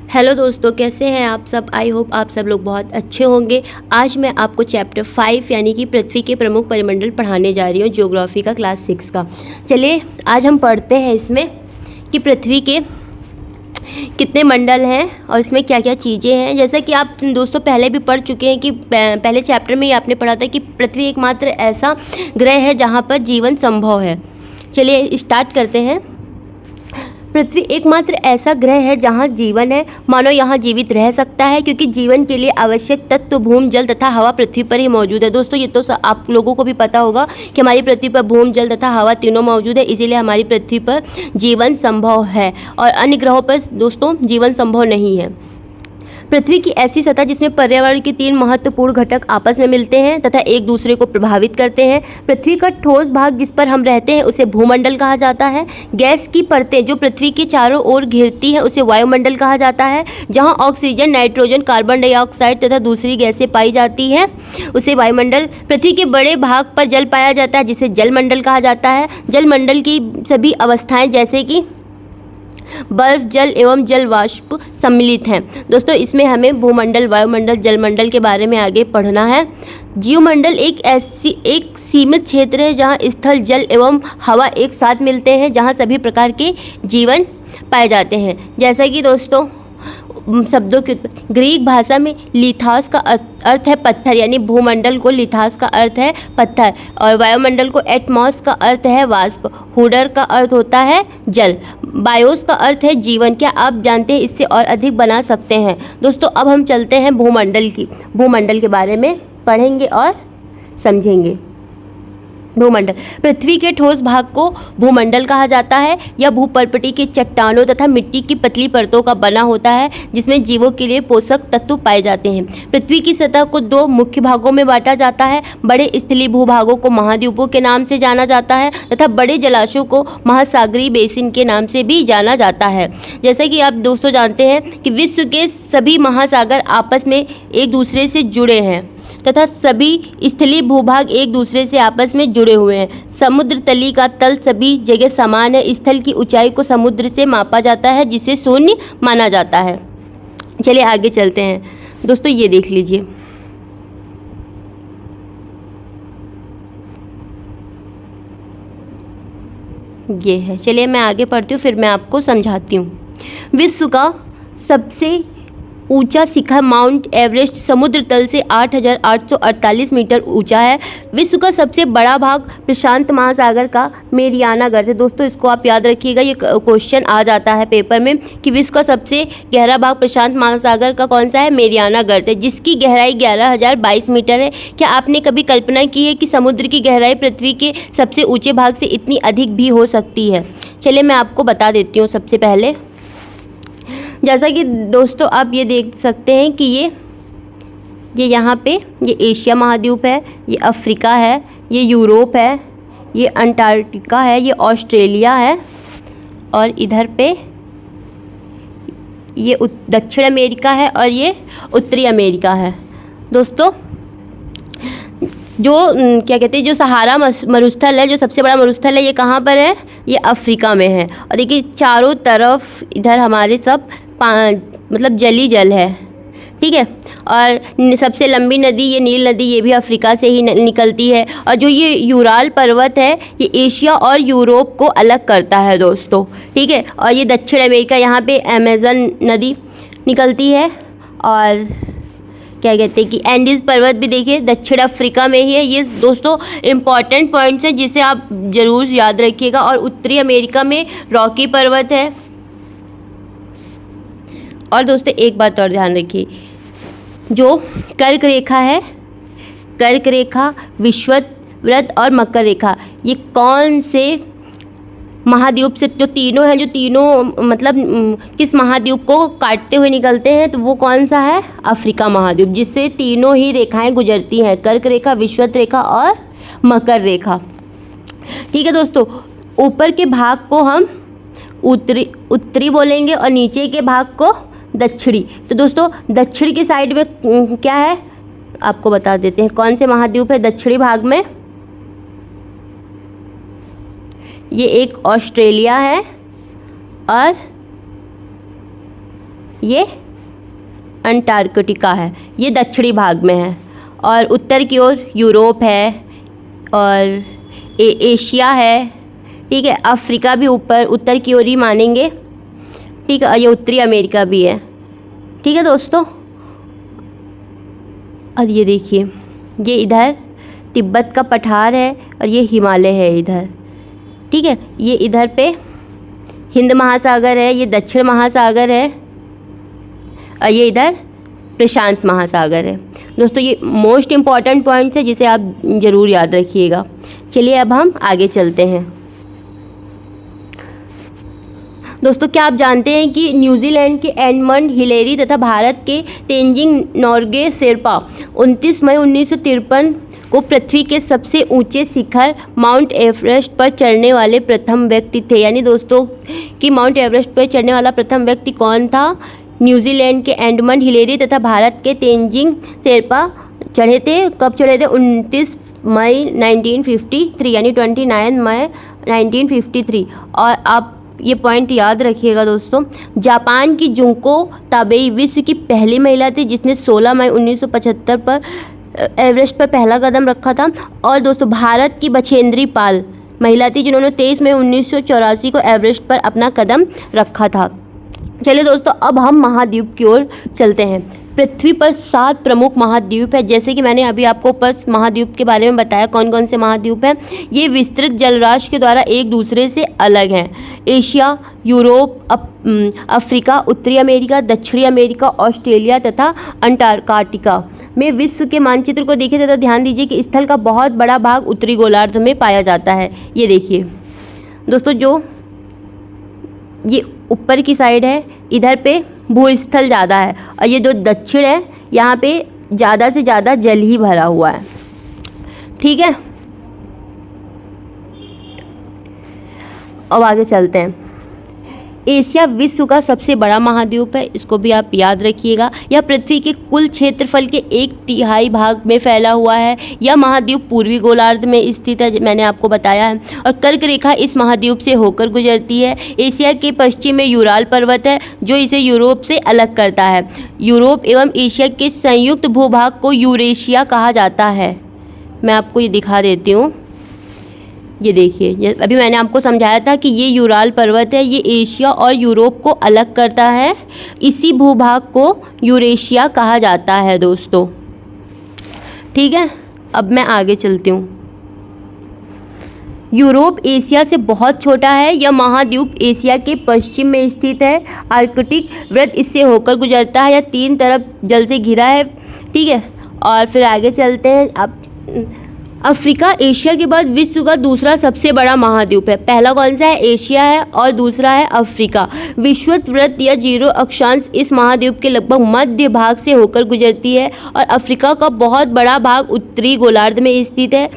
Hello दोस्तों, कैसे हैं आप सब। आई होप आप सब लोग बहुत अच्छे होंगे। आज मैं आपको चैप्टर 5 यानी कि पृथ्वी के प्रमुख परिमंडल पढ़ाने जा रही हूँ, ज्योग्राफी का क्लास 6 का। चलिए आज हम पढ़ते हैं इसमें कि पृथ्वी के कितने मंडल हैं और इसमें क्या क्या चीज़ें हैं। जैसा कि आप दोस्तों पहले भी पढ़ चुके हैं कि पहले चैप्टर में ही आपने पढ़ा था कि पृथ्वी एकमात्र ऐसा ग्रह है जहाँ पर जीवन संभव है। चलिए स्टार्ट करते हैं। पृथ्वी एकमात्र ऐसा ग्रह है जहां जीवन है। मानव यहां जीवित रह सकता है क्योंकि जीवन के लिए आवश्यक तत्व भूमि, जल तथा हवा पृथ्वी पर ही मौजूद है। दोस्तों ये तो आप लोगों को भी पता होगा कि हमारी पृथ्वी पर भूमि, जल तथा हवा तीनों मौजूद है, इसीलिए हमारी पृथ्वी पर जीवन संभव है और अन्य ग्रहों पर दोस्तों जीवन संभव नहीं है। पृथ्वी की ऐसी सतह जिसमें पर्यावरण के 3 महत्वपूर्ण घटक आपस में मिलते हैं तथा एक दूसरे को प्रभावित करते हैं। पृथ्वी का ठोस भाग जिस पर हम रहते हैं उसे भूमंडल कहा जाता है। गैस की परतें जो पृथ्वी के चारों ओर घेरती है उसे वायुमंडल कहा जाता है। जहां ऑक्सीजन, नाइट्रोजन, कार्बन डाइऑक्साइड तथा दूसरी गैसें पाई जाती हैं उसे वायुमंडल। पृथ्वी के बड़े भाग पर जल पाया जाता है जिसे जलमंडल कहा जाता है। जलमंडल की सभी अवस्थाएं जैसे कि बर्फ, जल एवं जल वाष्प सम्मिलित हैं। दोस्तों इसमें हमें भूमंडल, वायुमंडल, जलमंडल के बारे में आगे पढ़ना है। जीवमंडल एक सीमित क्षेत्र है जहां स्थल, जल एवं हवा एक साथ मिलते हैं, जहां सभी प्रकार के जीवन पाए जाते हैं। जैसा कि दोस्तों शब्दों के ग्रीक भाषा में लिथास का अर्थ है पत्थर, यानी भूमंडल को लिथास का अर्थ है पत्थर, और वायुमंडल को एटमॉस का अर्थ है वाष्प, हुडर का अर्थ होता है जल, बायोस का अर्थ है जीवन। क्या आप जानते हैं इससे और अधिक बना सकते हैं। दोस्तों अब हम चलते हैं भूमंडल के बारे में पढ़ेंगे और समझेंगे। भूमंडल पृथ्वी के ठोस भाग को भूमंडल कहा जाता है। यह भूपर्पटी के चट्टानों तथा मिट्टी की पतली परतों का बना होता है जिसमें जीवों के लिए पोषक तत्व पाए जाते हैं। पृथ्वी की सतह को 2 मुख्य भागों में बांटा जाता है। बड़े स्थलीय भूभागों को महाद्वीपों के नाम से जाना जाता है तथा बड़े जलाशयों को महासागरीय बेसिन के नाम से भी जाना जाता है। जैसे कि आप दोस्तों जानते हैं कि विश्व के सभी महासागर आपस में एक दूसरे से जुड़े हैं तथा सभी स्थलीय भूभाग एक दूसरे से आपस में जुड़े हुए हैं। समुद्र तली का तल सभी जगह समान है। स्थल की ऊंचाई को समुद्र से मापा जाता है जिसे शून्य माना जाता है। चलिए आगे चलते हैं। दोस्तों ये देख लीजिए, ये है। चलिए मैं आगे पढ़ती हूँ फिर मैं आपको समझाती हूँ। विश्व का सबसे ऊंचा शिखर माउंट एवरेस्ट समुद्र तल से 8,848 मीटर ऊंचा है। विश्व का सबसे बड़ा भाग प्रशांत महासागर का मेरियाना गर्त है। दोस्तों इसको आप याद रखिएगा, ये क्वेश्चन आ जाता है पेपर में कि विश्व का सबसे गहरा भाग प्रशांत महासागर का कौन सा है, मेरियाना गर्त है, जिसकी गहराई 11,022 मीटर है। क्या आपने कभी कल्पना की है कि समुद्र की गहराई पृथ्वी के सबसे ऊंचे भाग से इतनी अधिक भी हो सकती है। चलिए मैं आपको बता देती हूँ। सबसे पहले जैसा कि दोस्तों आप ये देख सकते हैं कि ये यहाँ पे ये एशिया महाद्वीप है, ये अफ्रीका है, ये यूरोप है, ये अंटार्कटिका है, ये ऑस्ट्रेलिया है और इधर पे ये दक्षिण अमेरिका है और ये उत्तरी अमेरिका है। दोस्तों जो क्या कहते हैं, जो सहारा मरुस्थल है, जो सबसे बड़ा मरुस्थल है, ये कहाँ पर है, ये अफ्रीका में है। और देखिए चारों तरफ इधर हमारे सब मतलब जली जल है, ठीक है। और सबसे लंबी नदी ये नील नदी, ये भी अफ्रीका से ही निकलती है। और जो ये यूराल पर्वत है ये एशिया और यूरोप को अलग करता है दोस्तों, ठीक है। और ये दक्षिण अमेरिका, यहाँ पे अमेज़न नदी निकलती है। और क्या कहते हैं कि एंडीज पर्वत भी देखिए दक्षिण अफ्रीका में ही है। ये दोस्तों इम्पॉर्टेंट पॉइंट्स हैं जिसे आप ज़रूर याद रखिएगा। और उत्तरी अमेरिका में रॉकी पर्वत है। और दोस्तों एक बात और ध्यान रखिए, जो कर्क रेखा है, कर्क रेखा, विषुववृत्त और मकर रेखा, ये कौन से महाद्वीप से, जो तीनों मतलब किस महाद्वीप को काटते हुए निकलते हैं, तो वो कौन सा है, अफ्रीका महाद्वीप, जिससे तीनों ही रेखाएं गुजरती हैं, कर्क रेखा, विषुववृत्त रेखा और मकर रेखा, ठीक है दोस्तों। ऊपर के भाग को हम उत्तरी बोलेंगे और नीचे के भाग को दक्षिणी। तो दोस्तों दक्षिण की साइड में क्या है आपको बता देते हैं, कौन से महाद्वीप है दक्षिणी भाग में। ये एक ऑस्ट्रेलिया है और ये अंटार्कटिका है, ये दक्षिणी भाग में है। और उत्तर की ओर यूरोप है और एशिया है, ठीक है। अफ्रीका भी ऊपर उत्तर की ओर ही मानेंगे, ठीक है। और ये उत्तरी अमेरिका भी है, ठीक है दोस्तों। और ये देखिए, ये इधर तिब्बत का पठार है और ये हिमालय है इधर, ठीक है। ये इधर पे हिंद महासागर है, ये दक्षिण महासागर है और ये इधर प्रशांत महासागर है। दोस्तों ये मोस्ट इम्पॉर्टेंट पॉइंट्स है जिसे आप ज़रूर याद रखिएगा। चलिए अब हम आगे चलते हैं। दोस्तों क्या आप जानते हैं कि न्यूजीलैंड के एडमंड हिलेरी तथा भारत के तेंजिंग नोर्गे शेरपा 29 मई 1953 को पृथ्वी के सबसे ऊंचे शिखर माउंट एवरेस्ट पर चढ़ने वाले प्रथम व्यक्ति थे। यानी दोस्तों कि माउंट एवरेस्ट पर चढ़ने वाला प्रथम व्यक्ति कौन था? न्यूजीलैंड के एडमंड हिलेरी तथा भारत के तेंजिंग शेरपा चढ़े थे। कब चढ़े थे? 29 मई 1953, यानी 29 मई 1953। और आप ये पॉइंट याद रखिएगा दोस्तों। जापान की जुंको ताबेई विश्व की पहली महिला थी जिसने 16 मई 1975 पर एवरेस्ट पर पहला कदम रखा था। और दोस्तों भारत की बछेंद्री पाल महिला थी जिन्होंने 23 मई 1984 को एवरेस्ट पर अपना कदम रखा था। चलिए दोस्तों अब हम महाद्वीप की ओर चलते हैं। पृथ्वी पर 7 प्रमुख महाद्वीप है, जैसे कि मैंने अभी आपको ऊपर महाद्वीप के बारे में बताया कौन कौन से महाद्वीप हैं। ये विस्तृत जलराशि के द्वारा एक दूसरे से अलग हैं। एशिया, यूरोप, अफ्रीका, उत्तरी अमेरिका, दक्षिणी अमेरिका, ऑस्ट्रेलिया तथा अंटार्कटिका में विश्व के मानचित्र को देखिए तथा ध्यान दीजिए कि स्थल का बहुत बड़ा भाग उत्तरी गोलार्ध में पाया जाता है। ये देखिए दोस्तों, जो ये ऊपर की साइड है इधर पे भूस्थल ज़्यादा है और ये जो दक्षिण है यहाँ पे ज़्यादा से ज़्यादा जल ही भरा हुआ है, ठीक है। अब आगे चलते हैं। एशिया विश्व का सबसे बड़ा महाद्वीप है, इसको भी आप याद रखिएगा। यह पृथ्वी के कुल क्षेत्रफल के 1/3 भाग में फैला हुआ है। यह महाद्वीप पूर्वी गोलार्ध में स्थित है, मैंने आपको बताया है। और कर्क रेखा इस महाद्वीप से होकर गुजरती है। एशिया के पश्चिम में यूराल पर्वत है जो इसे यूरोप से अलग करता है। यूरोप एवं एशिया के संयुक्त भूभाग को यूरेशिया कहा जाता है। मैं आपको ये दिखा देती हूँ, ये देखिए, अभी मैंने आपको समझाया था कि ये यूराल पर्वत है, ये एशिया और यूरोप को अलग करता है। इसी भूभाग को यूरेशिया कहा जाता है दोस्तों, ठीक है। अब मैं आगे चलती हूँ। यूरोप एशिया से बहुत छोटा है। यह महाद्वीप एशिया के पश्चिम में स्थित है। आर्कटिक वृत्त इससे होकर गुजरता है। यह 3 तरफ जल से घिरा है, ठीक है। और फिर आगे चलते हैं। अब अफ्रीका एशिया के बाद विश्व का दूसरा सबसे बड़ा महाद्वीप है। पहला कौन सा है? एशिया है और दूसरा है अफ्रीका। विषुवत वृत्त या 0 अक्षांश इस महाद्वीप के लगभग मध्य भाग से होकर गुजरती है और अफ्रीका का बहुत बड़ा भाग उत्तरी गोलार्ध में स्थित है।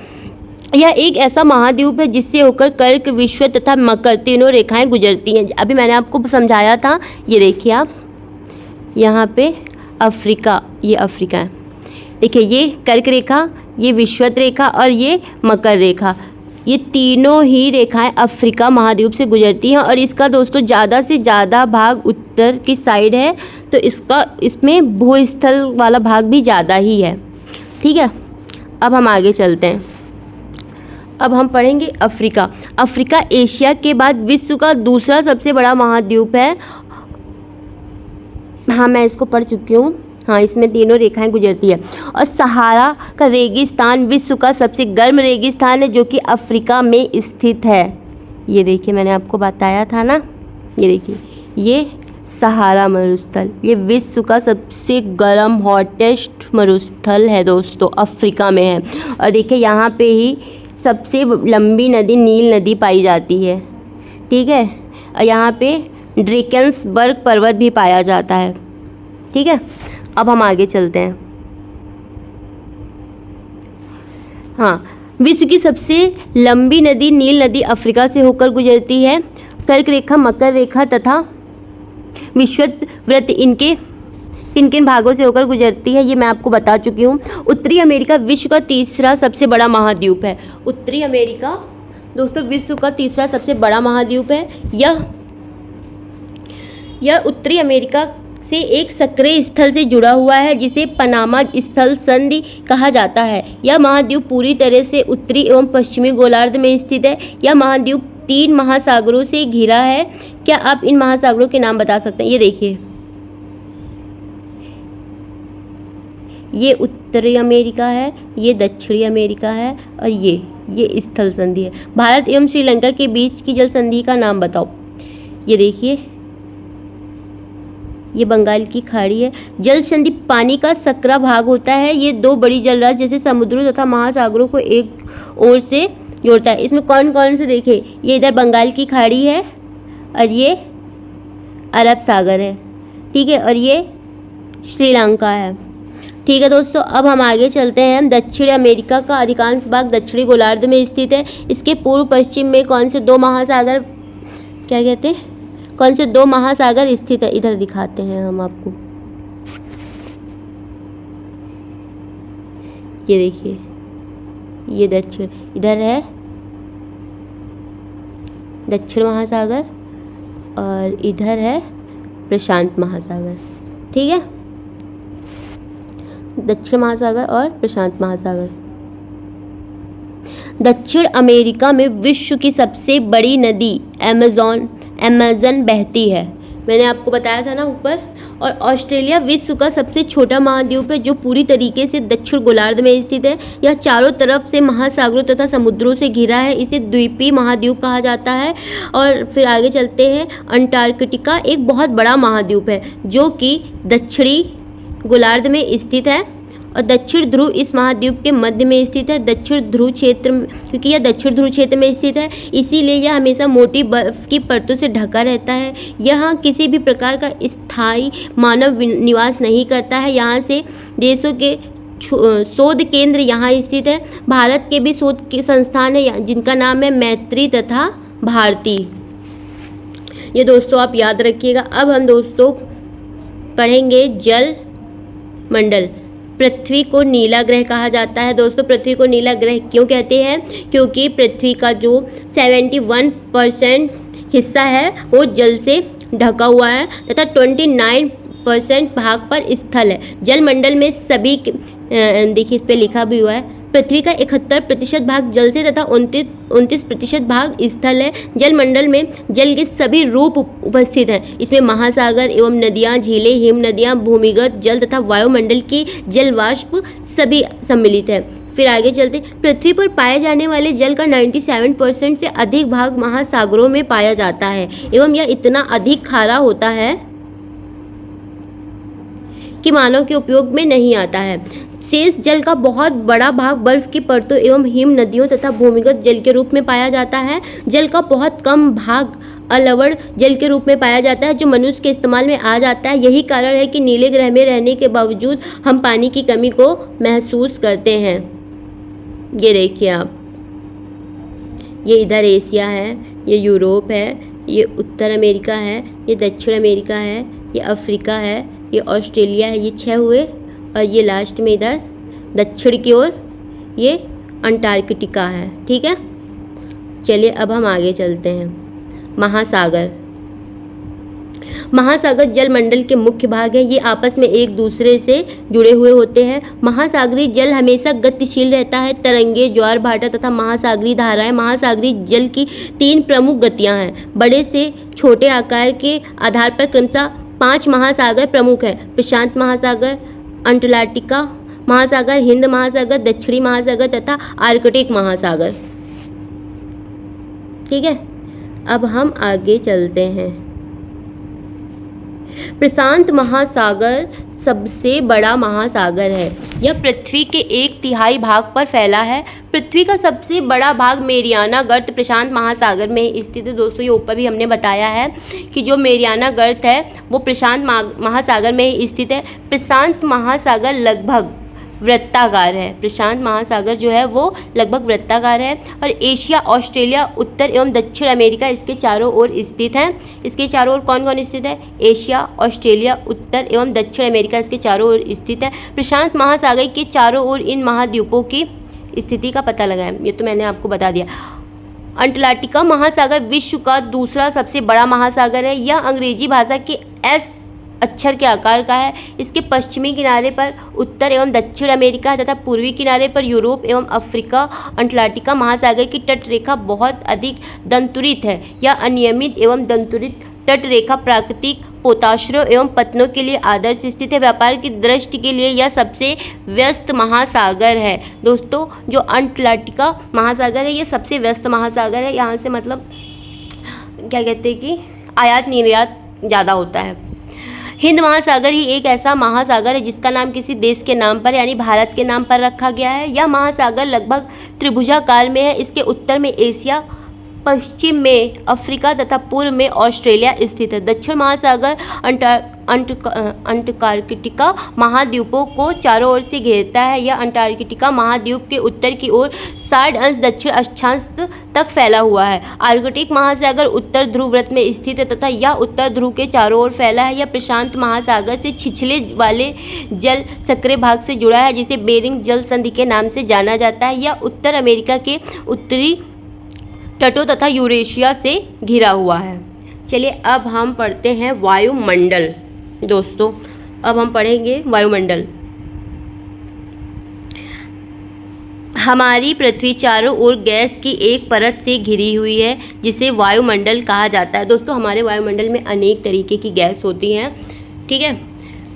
यह एक ऐसा महाद्वीप है जिससे होकर कर्क, विषुवत तथा मकर तीनों रेखाएं गुजरती हैं। अभी मैंने आपको समझाया था, ये देखिए आप यहाँ पे अफ्रीका, ये अफ्रीका है, देखिए ये कर्क रेखा, ये विषुवत रेखा और ये मकर रेखा, ये तीनों ही रेखाएं अफ्रीका महाद्वीप से गुजरती हैं। और इसका दोस्तों ज़्यादा से ज़्यादा भाग उत्तर की साइड है, तो इसमें भूस्थल वाला भाग भी ज़्यादा ही है, ठीक है। अब हम आगे चलते हैं। अब हम पढ़ेंगे अफ्रीका। अफ्रीका एशिया के बाद विश्व का दूसरा सबसे बड़ा महाद्वीप है। हाँ, मैं इसको पढ़ चुकी हूँ। हाँ, इसमें तीनों रेखाएं गुजरती है। और सहारा का रेगिस्तान विश्व का सबसे गर्म रेगिस्तान है जो कि अफ्रीका में स्थित है। ये देखिए, मैंने आपको बताया था ना, ये देखिए, ये सहारा मरुस्थल, ये विश्व का सबसे गर्म हॉटेस्ट मरुस्थल है दोस्तों, अफ्रीका में है। और देखिए यहाँ पे ही सबसे लंबी नदी नील नदी पाई जाती है, ठीक है। और यहाँ पे ड्रेकेंसबर्ग पर्वत भी पाया जाता है, ठीक है। अब हम आगे चलते हैं। हाँ, विश्व की सबसे लंबी नदी नील नदी अफ्रीका से होकर गुजरती है। कर्क रेखा, मकर रेखा तथा विषुवत वृत्त इनके किन किन भागों से होकर गुजरती है ये मैं आपको बता चुकी हूँ। उत्तरी अमेरिका विश्व का तीसरा सबसे बड़ा महाद्वीप है। उत्तरी अमेरिका दोस्तों विश्व का तीसरा सबसे बड़ा महाद्वीप है। यह उत्तरी अमेरिका से एक सक्रिय स्थल से जुड़ा हुआ है जिसे पनामा स्थल संधि कहा जाता है। यह महाद्वीप पूरी तरह से उत्तरी एवं पश्चिमी गोलार्ध में स्थित है। यह महाद्वीप 3 महासागरों से घिरा है। क्या आप इन महासागरों के नाम बता सकते हैं? ये देखिए, ये उत्तरी अमेरिका है, ये दक्षिणी अमेरिका है और ये स्थल संधि है। भारत एवं श्रीलंका के बीच की जल संधि का नाम बताओ। ये देखिए, ये बंगाल की खाड़ी है। जल संधि पानी का सकरा भाग होता है। ये 2 बड़ी जलराशि जैसे समुद्रों तथा महासागरों को एक ओर से जोड़ता है। इसमें कौन कौन से देखे, ये इधर बंगाल की खाड़ी है और ये अरब सागर है, ठीक है, और ये श्रीलंका है, ठीक है दोस्तों। अब हम आगे चलते हैं। दक्षिण अमेरिका का अधिकांश भाग दक्षिणी गोलार्ध में स्थित है। इसके पूर्व पश्चिम में कौन से 2 महासागर, क्या कहते हैं, कौन से 2 महासागर स्थित है? इधर दिखाते हैं हम आपको। ये देखिए, ये दक्षिण, इधर है दक्षिण महासागर और इधर है प्रशांत महासागर, ठीक है, दक्षिण महासागर और प्रशांत महासागर। दक्षिण अमेरिका में विश्व की सबसे बड़ी नदी अमेज़न बहती है, मैंने आपको बताया था ना ऊपर। और ऑस्ट्रेलिया विश्व का सबसे छोटा महाद्वीप है जो पूरी तरीके से दक्षिण गोलार्ध में स्थित है। यह चारों तरफ से महासागरों तथा समुद्रों से घिरा है। इसे द्वीपीय महाद्वीप कहा जाता है। और फिर आगे चलते हैं। अंटार्कटिका एक बहुत बड़ा महाद्वीप है जो कि दक्षिणी गोलार्ध में स्थित है और दक्षिण ध्रुव इस महाद्वीप के मध्य में स्थित है। दक्षिण ध्रुव क्षेत्र में, क्योंकि यह दक्षिण ध्रुव क्षेत्र में स्थित है, इसीलिए यह हमेशा मोटी बर्फ की परतों से ढका रहता है। यहाँ किसी भी प्रकार का स्थायी मानव निवास नहीं करता है। यहाँ से देशों के शोध केंद्र यहाँ स्थित है। भारत के भी शोध के संस्थान है जिनका नाम है मैत्री तथा भारती। ये दोस्तों आप याद रखिएगा। अब हम दोस्तों पढ़ेंगे जल मंडल। पृथ्वी को नीला ग्रह कहा जाता है। दोस्तों पृथ्वी को नीला ग्रह क्यों कहते हैं? क्योंकि पृथ्वी का जो 71% हिस्सा है वो जल से ढका हुआ है तथा 29% भाग पर स्थल है। जल मंडल में सभी देखिए इस पे लिखा भी हुआ है, पृथ्वी का 71% भाग जल से तथा 29% भाग स्थल है। जल मंडल में जल के सभी रूप उपस्थित हैं। इसमें महासागर एवं नदियाँ, झीलें, हिम नदियाँ, भूमिगत जल तथा वायुमंडल की जल वाष्प सभी सम्मिलित है। फिर आगे चलते। पृथ्वी पर पाए जाने वाले जल का 97% से अधिक भाग महासागरों में पाया जाता है एवं यह इतना अधिक खारा होता है कि मानव के उपयोग में नहीं आता है। शेष जल का बहुत बड़ा भाग बर्फ की परतों एवं हिम नदियों तथा भूमिगत जल के रूप में पाया जाता है। जल का बहुत कम भाग अलवण जल के रूप में पाया जाता है जो मनुष्य के इस्तेमाल में आ जाता है। यही कारण है कि नीले ग्रह में रहने के बावजूद हम पानी की कमी को महसूस करते हैं। ये देखिए आप, ये इधर एशिया है, ये यूरोप है, ये उत्तर अमेरिका है, ये दक्षिण अमेरिका है, ये अफ्रीका है, ये ऑस्ट्रेलिया है, ये 6 हुए। और ये लास्ट में इधर दक्षिण की ओर ये अंटार्कटिका है, ठीक है। चलिए अब हम आगे चलते हैं। महासागर। महासागर जलमंडल के मुख्य भाग हैं। ये आपस में एक दूसरे से जुड़े हुए होते हैं। महासागरीय जल हमेशा गतिशील रहता है। तरंगे, ज्वार भाटा तथा महासागरीय धाराएं। महासागरीय जल की 3 प्रमुख गतियां हैं। बड़े से छोटे आकार के आधार पर क्रमशः 5 महासागर प्रमुख हैं। प्रशांत महासागर, अंटार्कटिका महासागर, हिंद महासागर, दक्षिणी महासागर तथा आर्कटिक महासागर, ठीक है। अब हम आगे चलते हैं। प्रशांत महासागर सबसे बड़ा महासागर है। यह पृथ्वी के 1/3 भाग पर फैला है। पृथ्वी का सबसे बड़ा भाग मेरियाना गर्त प्रशांत महासागर में स्थित है। दोस्तों ये ऊपर भी हमने बताया है कि जो मेरियाना गर्त है वो प्रशांत महासागर में स्थित है। प्रशांत महासागर लगभग वृत्ताकार है। प्रशांत महासागर जो है वो लगभग वृत्ताकार है। और एशिया, ऑस्ट्रेलिया, उत्तर एवं दक्षिण अमेरिका इसके चारों ओर स्थित हैं। इसके चारों ओर कौन कौन स्थित है? एशिया, ऑस्ट्रेलिया, उत्तर एवं दक्षिण अमेरिका इसके चारों ओर स्थित है। प्रशांत महासागर के चारों ओर इन महाद्वीपों की स्थिति का पता लगाएं। ये तो मैंने आपको बता दिया। अंटार्कटिका महासागर विश्व का दूसरा सबसे बड़ा महासागर है। यह अंग्रेजी भाषा के अक्षर के आकार का है। इसके पश्चिमी किनारे पर उत्तर एवं दक्षिण अमेरिका तथा पूर्वी किनारे पर यूरोप एवं अफ्रीका अंटार्कटिका महासागर की तटरेखा बहुत अधिक दंतुरित है। यह अनियमित एवं दंतुरित तटरेखा प्राकृतिक पोताश्रयों एवं पतनों के लिए आदर्श स्थित है। व्यापार की दृष्टि के लिए यह सबसे व्यस्त महासागर है। दोस्तों, जो अंटार्कटिका महासागर है ये सबसे व्यस्त महासागर है। यहाँ से मतलब क्या कहते हैं कि आयात निर्यात ज़्यादा होता है। हिंद महासागर ही एक ऐसा महासागर है जिसका नाम किसी देश के नाम पर यानी भारत के नाम पर रखा गया है। यह महासागर लगभग त्रिभुजाकार में है। इसके उत्तर में एशिया, पश्चिम में अफ्रीका तथा पूर्व में ऑस्ट्रेलिया स्थित है। दक्षिण महासागर अंटार्कटिका महाद्वीपों को चारों ओर से घेरता है। यह अंटार्कटिका महाद्वीप के उत्तर की ओर 60 अंश दक्षिण अक्षांश तक फैला हुआ है। आर्कटिक महासागर उत्तर ध्रुव वृत्त में स्थित है तथा यह उत्तर ध्रुव के चारों ओर फैला है। यह प्रशांत महासागर से छिछले वाले जल सक्रिय भाग से जुड़ा है जिसे बेरिंग जल संधि के नाम से जाना जाता है। यह उत्तर अमेरिका के उत्तरी तटों तथा यूरेशिया से घिरा हुआ है। चलिए अब हम पढ़ते हैं वायुमंडल। दोस्तों, अब हम पढ़ेंगे वायुमंडल। हमारी पृथ्वी चारों ओर गैस की एक परत से घिरी हुई है जिसे वायुमंडल कहा जाता है। दोस्तों, हमारे वायुमंडल में अनेक तरीके की गैस होती हैं। ठीक है,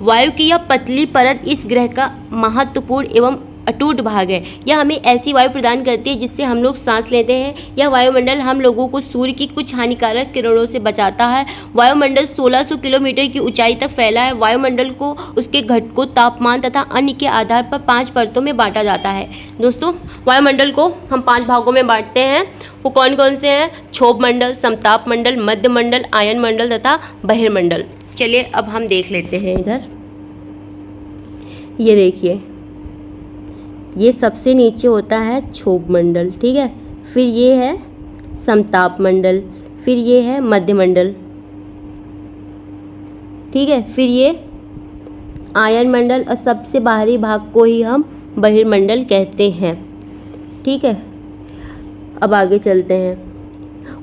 वायु की यह पतली परत इस ग्रह का महत्वपूर्ण एवं अटूट भाग है। यह हमें ऐसी वायु प्रदान करती है जिससे हम लोग सांस लेते हैं। यह वायुमंडल हम लोगों को सूर्य की कुछ हानिकारक किरणों से बचाता है। वायुमंडल 1600 किलोमीटर की ऊंचाई तक फैला है। वायुमंडल को उसके घटकों, तापमान तथा अन्य के आधार पर 5 परतों में बांटा जाता है। दोस्तों, वायुमंडल को हम 5 भागों में बांटते हैं। वो कौन कौन से हैं? क्षोभ मंडल, समताप मंडल, मध्य मंडल, आयन मंडल तथा बहिर्मंडल। चलिए अब हम देख लेते हैं। इधर ये देखिए, ये सबसे नीचे होता है क्षोभ मंडल। ठीक है, फिर ये है समताप मंडल, फिर ये है मध्य मंडल। ठीक है, फिर ये आयन मंडल और सबसे बाहरी भाग को ही हम बहिर्मंडल कहते हैं। ठीक है, अब आगे चलते हैं।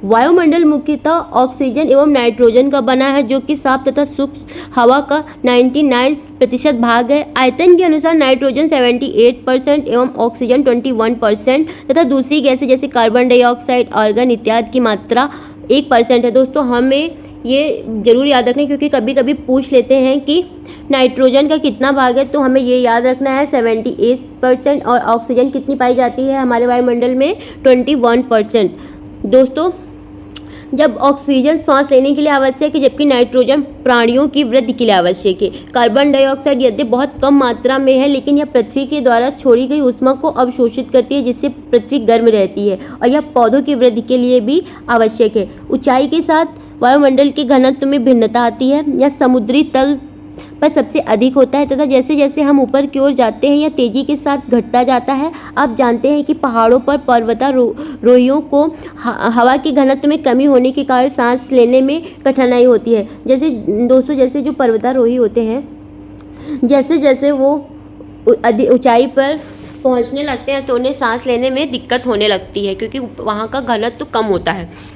वायुमंडल मुख्यतः ऑक्सीजन एवं नाइट्रोजन का बना है जो कि साफ तथा शुष्क हवा का 99% भाग है। आयतन के अनुसार नाइट्रोजन 78% एवं ऑक्सीजन 21% तथा दूसरी गैसें जैसे कार्बन डाइऑक्साइड, आर्गन इत्यादि की मात्रा 1% है। दोस्तों, हमें ये ज़रूर याद रखना क्योंकि कभी कभी पूछ लेते हैं कि नाइट्रोजन का कितना भाग है, तो हमें ये याद रखना है 78% और ऑक्सीजन कितनी पाई जाती है हमारे वायुमंडल में 21%। दोस्तों, जब ऑक्सीजन सांस लेने के लिए आवश्यक है जबकि नाइट्रोजन प्राणियों की वृद्धि के लिए आवश्यक है। कार्बन डाइऑक्साइड यद्यपि बहुत कम मात्रा में है लेकिन यह पृथ्वी के द्वारा छोड़ी गई ऊष्मा को अवशोषित करती है जिससे पृथ्वी गर्म रहती है और यह पौधों की वृद्धि के लिए भी आवश्यक है। ऊंचाई के साथ वायुमंडल के घनत्व में भिन्नता आती है। यह समुद्री तल पर सबसे अधिक होता है तथा जैसे जैसे हम ऊपर की ओर जाते हैं यह तेज़ी के साथ घटता जाता है। आप जानते हैं कि पहाड़ों पर पर्वतारोहियों को हवा के घनत्व में कमी होने के कारण सांस लेने में कठिनाई होती है। जैसे दोस्तों, जैसे जो पर्वतारोही होते हैं, जैसे जैसे वो ऊंचाई पर पहुंचने लगते हैं तो उन्हें सांस लेने में दिक्कत होने लगती है क्योंकि वहाँ का घनत्व कम होता है।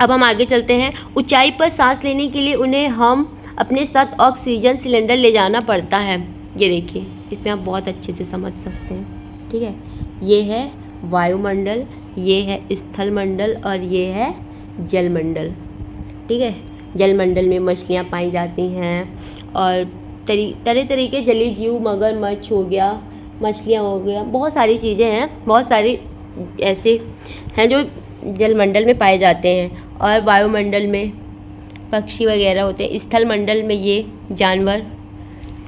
अब हम आगे चलते हैं। ऊंचाई पर सांस लेने के लिए उन्हें हम अपने साथ ऑक्सीजन सिलेंडर ले जाना पड़ता है। ये देखिए, इसमें आप बहुत अच्छे से समझ सकते हैं। ठीक है, ये है वायुमंडल, ये है स्थल मंडल और ये है जलमंडल। ठीक है, जलमंडल में मछलियाँ पाई जाती हैं और तरह तरह के जलीय जीव, मगरमच्छ हो गया, मछलियाँ हो गया, बहुत सारी चीज़ें हैं, बहुत सारी ऐसे हैं जो जलमंडल में पाए जाते हैं। और वायुमंडल में पक्षी वगैरह होते हैं, स्थल मंडल में ये जानवर।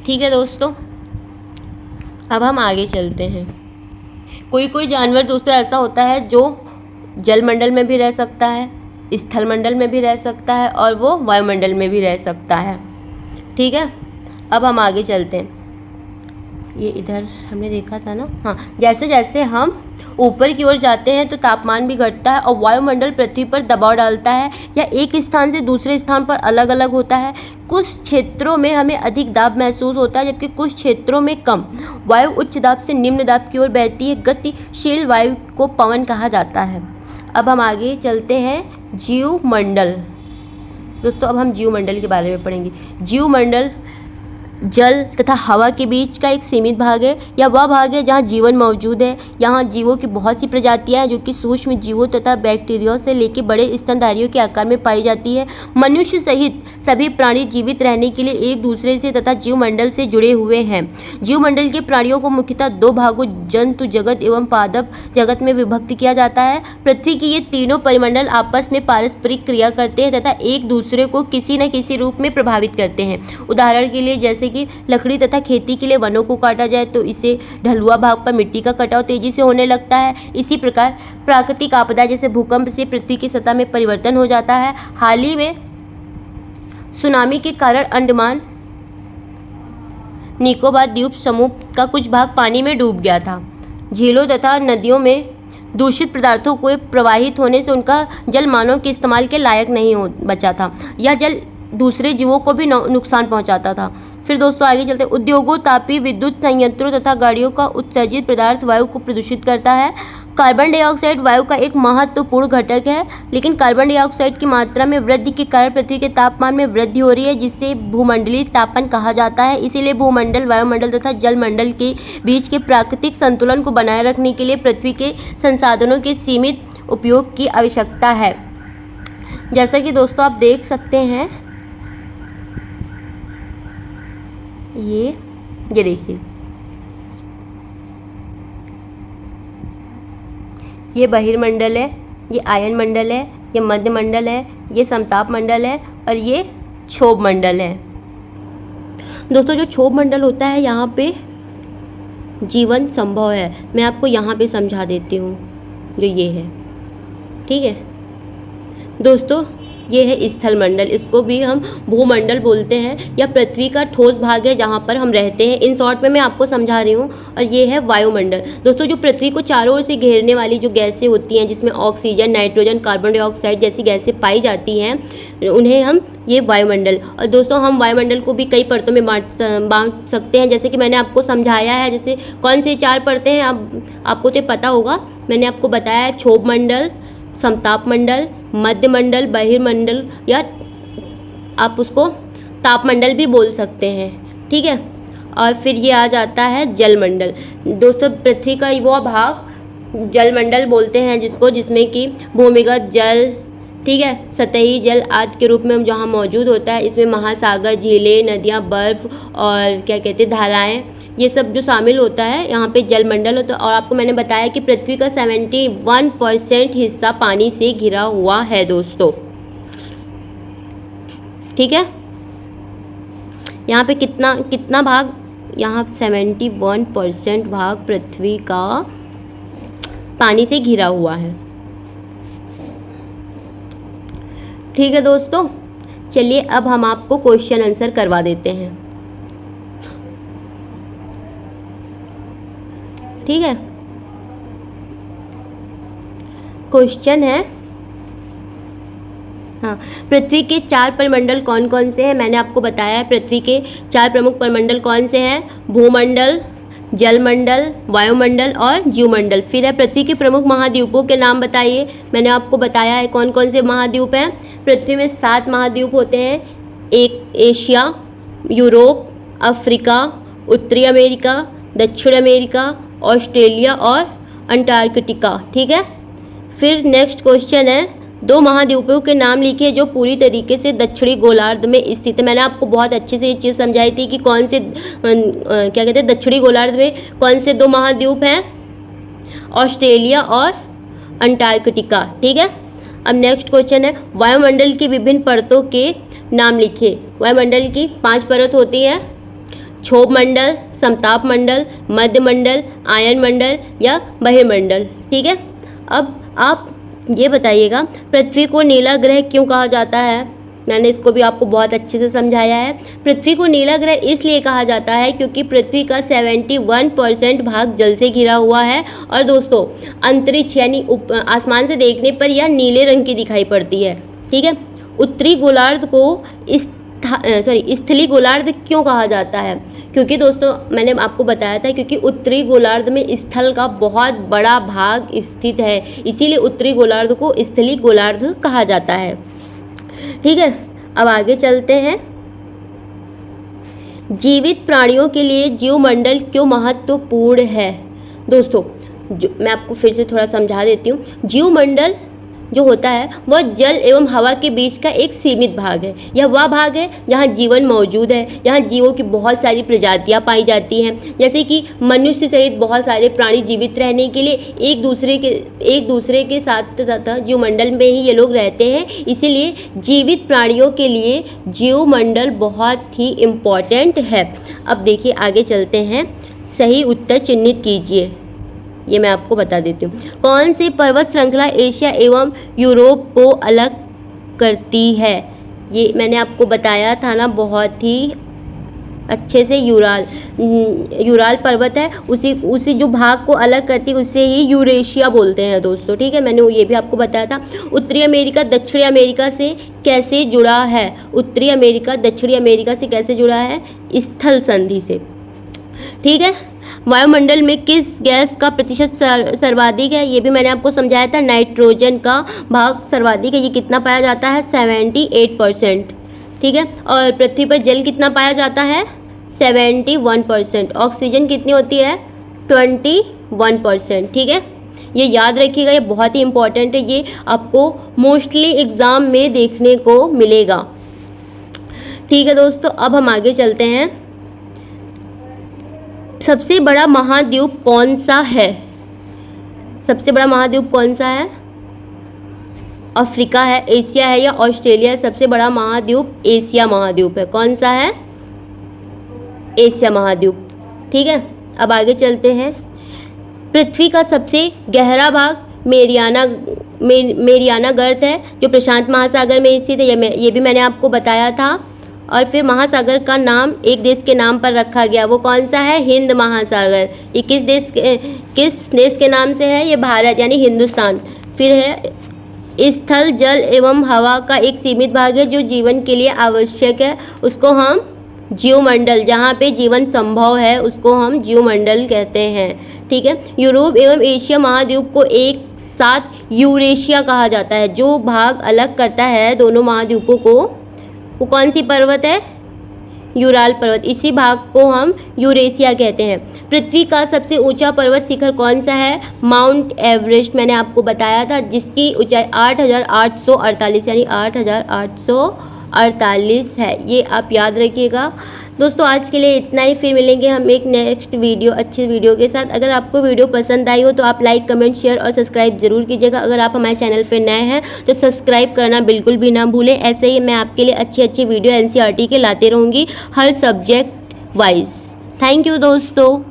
ठीक है दोस्तों, अब हम आगे चलते हैं। कोई कोई जानवर दोस्तों ऐसा होता है जो जलमंडल में भी रह सकता है, स्थल मंडल में भी रह सकता है और वो वायुमंडल में भी रह सकता है। ठीक है, अब हम आगे चलते हैं। ये इधर हमने देखा था ना। हाँ, जैसे जैसे हम ऊपर की ओर जाते हैं तो तापमान भी घटता है और वायुमंडल पृथ्वी पर दबाव डालता है। यह एक स्थान से दूसरे स्थान पर अलग अलग होता है। कुछ क्षेत्रों में हमें अधिक दाब महसूस होता है जबकि कुछ क्षेत्रों में कम। वायु उच्च दाब से निम्न दाब की ओर बहती है। गतिशील वायु को पवन कहा जाता है। अब हम आगे चलते हैं। जीवमंडल। दोस्तों अब हम जीवमंडल के बारे में पढ़ेंगे। जीवमंडल जल तथा हवा के बीच का एक सीमित भाग है। यह वह भाग है जहाँ जीवन मौजूद है। यहाँ जीवों की बहुत सी प्रजातियाँ हैं जो कि सूक्ष्म जीवों तथा बैक्टीरिया से लेकर बड़े स्तनधारियों के आकार में पाई जाती है। मनुष्य सहित सभी प्राणी जीवित रहने के लिए एक दूसरे से तथा जीवमंडल से जुड़े हुए हैं। जीवमंडल के प्राणियों को मुख्यतः दो भागों जंतु जगत एवं पादप जगत में विभक्त किया जाता है। पृथ्वी की ये तीनों परिमंडल आपस में पारस्परिक क्रिया करते हैं तथा एक दूसरे को किसी न किसी रूप में प्रभावित करते हैं। उदाहरण के लिए जैसे कि लकड़ी तथा खेती के लिए वनों को काटा जाए तो इससे ढलुआ भाग पर मिट्टी का कटाव तेजी से होने लगता है। इसी प्रकार प्राकृतिक आपदा जैसे भूकंप से पृथ्वी की सतह में परिवर्तन हो जाता है। हाल ही में सुनामी के कारण अंडमान निकोबार द्वीप समूह का कुछ भाग पानी में डूब गया था। झीलों तथा नदियों में दूषित पदार्थों को प्रवाहित होने से उनका जल मानव के इस्तेमाल के लायक नहीं बचा था। यह जल दूसरे जीवों को भी नुकसान पहुंचाता था। फिर दोस्तों आगे चलते, उद्योगों, तापीय विद्युत संयंत्रों तथा गाड़ियों का उत्सर्जित पदार्थ वायु को प्रदूषित करता है। कार्बन डाइऑक्साइड वायु का एक महत्वपूर्ण घटक है, लेकिन कार्बन डाइऑक्साइड की मात्रा में वृद्धि के कारण पृथ्वी के तापमान में वृद्धि हो रही है, जिसे भूमंडलीय तापन कहा जाता है। इसीलिए भूमंडल, वायुमंडल तथा जलमंडल के बीच के प्राकृतिक संतुलन को बनाए रखने के लिए पृथ्वी के संसाधनों के सीमित उपयोग की आवश्यकता है। जैसा कि दोस्तों आप देख सकते हैं, ये देखिए, ये बहिर्मंडल है, ये आयन मंडल है, ये मध्य मंडल है, ये समताप मंडल है और ये क्षोभ मंडल है। दोस्तों जो क्षोभ मंडल होता है यहाँ पे जीवन संभव है। मैं आपको यहाँ पे समझा देती हूँ, जो ये है, ठीक है दोस्तों। ये है स्थल मंडल, इसको भी हम भूमंडल बोलते हैं। या पृथ्वी का ठोस भाग है जहाँ पर हम रहते हैं। इन शॉर्ट में मैं आपको समझा रही हूँ। और ये है वायुमंडल। दोस्तों जो पृथ्वी को चारों ओर से घेरने वाली जो गैसें होती हैं, जिसमें ऑक्सीजन, नाइट्रोजन, कार्बन डाइऑक्साइड जैसी गैसें पाई जाती हैं, उन्हें हम ये वायुमंडल। और दोस्तों हम वायुमंडल को भी कई परतों में बांट सकते हैं, जैसे कि मैंने आपको समझाया है। जैसे कौन से 4 परतें हैं आपको तो पता होगा, मैंने आपको बताया है। क्षोभ मंडल, समताप मंडल, मध्य मंडल, बहिर्मंडल, या आप उसको तापमंडल भी बोल सकते हैं, ठीक है। और फिर ये आ जाता है जलमंडल। दोस्तों पृथ्वी का वो भाग जलमंडल बोलते हैं जिसको, जिसमें कि भूमिगत जल, ठीक है, सतही जल आदि के रूप में जहाँ मौजूद होता है। इसमें महासागर, झीलें, नदियाँ, बर्फ और क्या कहते हैं धाराएँ, ये सब जो शामिल होता है यहाँ पे जलमंडल होता है। और आपको मैंने बताया कि पृथ्वी का 71% हिस्सा पानी से घिरा हुआ है दोस्तों, ठीक है। यहाँ पे कितना भाग, यहाँ 71% भाग पृथ्वी का पानी से घिरा हुआ है, ठीक है दोस्तों। चलिए अब हम आपको क्वेश्चन आंसर करवा देते हैं, ठीक है। क्वेश्चन है, हाँ, पृथ्वी के 4 परिमंडल कौन कौन से हैं? मैंने आपको बताया है पृथ्वी के 4 प्रमुख परिमंडल कौन से हैं। भूमंडल, जलमंडल, वायुमंडल और जीवमंडल। फिर है पृथ्वी के प्रमुख महाद्वीपों के नाम बताइए। मैंने आपको बताया है कौन कौन से महाद्वीप हैं। पृथ्वी में 7 महाद्वीप होते हैं। एक एशिया, यूरोप, अफ्रीका, उत्तरी अमेरिका, दक्षिण अमेरिका, ऑस्ट्रेलिया और अंटार्कटिका, ठीक है। फिर नेक्स्ट क्वेश्चन है, 2 महाद्वीपों के नाम लिखिए जो पूरी तरीके से दक्षिणी गोलार्ध में स्थित है। मैंने आपको बहुत अच्छे से ये चीज़ समझाई थी कि कौन से क्या कहते हैं दक्षिणी गोलार्ध में कौन से 2 महाद्वीप हैं, ऑस्ट्रेलिया और अंटार्कटिका, ठीक है। अब नेक्स्ट क्वेश्चन है, वायुमंडल की विभिन्न परतों के नाम लिखिए। वायुमंडल की 5 परत होती है, क्षोभ मंडल, समताप मंडल, मध्य मंडल, आयन मंडल या बहिर्मंडल, ठीक है। अब आप ये बताइएगा, पृथ्वी को नीला ग्रह क्यों कहा जाता है? मैंने इसको भी आपको बहुत अच्छे से समझाया है। पृथ्वी को नीला ग्रह इसलिए कहा जाता है क्योंकि पृथ्वी का 71% भाग जल से घिरा हुआ है। और दोस्तों अंतरिक्ष यानी आसमान से देखने पर यह नीले रंग की दिखाई पड़ती है, ठीक है। उत्तरी गोलार्ध को स्थली गोलार्ध क्यों कहा जाता है? क्योंकि दोस्तों मैंने आपको बताया था क्योंकि उत्तरी गोलार्ध में स्थल का बहुत बड़ा भाग स्थित है, इसीलिए उत्तरी गोलार्ध को स्थली गोलार्ध कहा जाता है, ठीक है। अब आगे चलते हैं। जीवित प्राणियों के लिए जीवमंडल क्यों महत्वपूर्ण है। दोस्तों मैं आपको फिर से थोड़ा समझा देती हूँ। जीवमंडल जो होता है वह जल एवं हवा के बीच का एक सीमित भाग है। यह वह भाग है जहाँ जीवन मौजूद है, यहाँ जीवों की बहुत सारी प्रजातियाँ पाई जाती हैं, जैसे कि मनुष्य सहित बहुत सारे प्राणी जीवित रहने के लिए एक दूसरे के साथ तथा जीवमंडल में ही ये लोग रहते हैं। इसीलिए जीवित प्राणियों के लिए जीवमंडल बहुत ही इम्पॉर्टेंट है। अब देखिए आगे चलते हैं। सही उत्तर चिन्हित कीजिए, ये मैं आपको बता देती हूँ। कौन सी पर्वत श्रृंखला एशिया एवं यूरोप को अलग करती है। ये मैंने आपको बताया था ना बहुत ही अच्छे से। यूराल पर्वत है, उसी जो भाग को अलग करती है उसे ही यूरेशिया बोलते हैं दोस्तों, ठीक है। मैंने ये भी आपको बताया था। उत्तरी अमेरिका दक्षिणी अमेरिका से कैसे जुड़ा है। उत्तरी अमेरिका दक्षिणी अमेरिका से कैसे जुड़ा है, स्थल संधि से, ठीक है। वायुमंडल में किस गैस का प्रतिशत सर्वाधिक है, ये भी मैंने आपको समझाया था। नाइट्रोजन का भाग सर्वाधिक है, ये कितना पाया जाता है 78%, ठीक है। और पृथ्वी पर जल कितना पाया जाता है 71%। ऑक्सीजन कितनी होती है 21%, ठीक है। ये याद रखिएगा, ये बहुत ही इंपॉर्टेंट है, ये आपको मोस्टली एग्जाम में देखने को मिलेगा, ठीक है दोस्तों। अब हम आगे चलते हैं। सबसे बड़ा महाद्वीप कौन सा है। सबसे बड़ा महाद्वीप कौन सा है, अफ्रीका है, एशिया है या ऑस्ट्रेलिया है। सबसे बड़ा महाद्वीप एशिया महाद्वीप है। कौन सा है, एशिया महाद्वीप, ठीक है। अब आगे चलते हैं। पृथ्वी का सबसे गहरा भाग मेरियाना गर्त है जो प्रशांत महासागर में स्थित है। ये भी मैंने आपको बताया था। और फिर महासागर का नाम एक देश के नाम पर रखा गया, वो कौन सा है, हिंद महासागर। ये किस देश के नाम से है, ये भारत यानी हिंदुस्तान। फिर है स्थल जल एवं हवा का एक सीमित भाग है जो जीवन के लिए आवश्यक है, उसको हम जीवमंडल, जहाँ पे जीवन संभव है उसको हम जीवमंडल कहते हैं, ठीक है। यूरोप एवं एशिया महाद्वीप को एक साथ यूरेशिया कहा जाता है। जो भाग अलग करता है दोनों महाद्वीपों को, वो कौन सी पर्वत है, यूराल पर्वत। इसी भाग को हम यूरेशिया कहते हैं। पृथ्वी का सबसे ऊंचा पर्वत शिखर कौन सा है, माउंट एवरेस्ट। मैंने आपको बताया था, जिसकी ऊंचाई 8,848 यानी 8,848 है। ये आप याद रखिएगा दोस्तों। आज के लिए इतना ही, फिर मिलेंगे हम एक नेक्स्ट वीडियो अच्छी वीडियो के साथ। अगर आपको वीडियो पसंद आई हो तो आप लाइक कमेंट शेयर और सब्सक्राइब जरूर कीजिएगा। अगर आप हमारे चैनल पर नए हैं तो सब्सक्राइब करना बिल्कुल भी ना भूलें। ऐसे ही मैं आपके लिए अच्छी अच्छी वीडियो NCERT के लाते रहूँगी हर सब्जेक्ट वाइज। थैंक यू दोस्तों।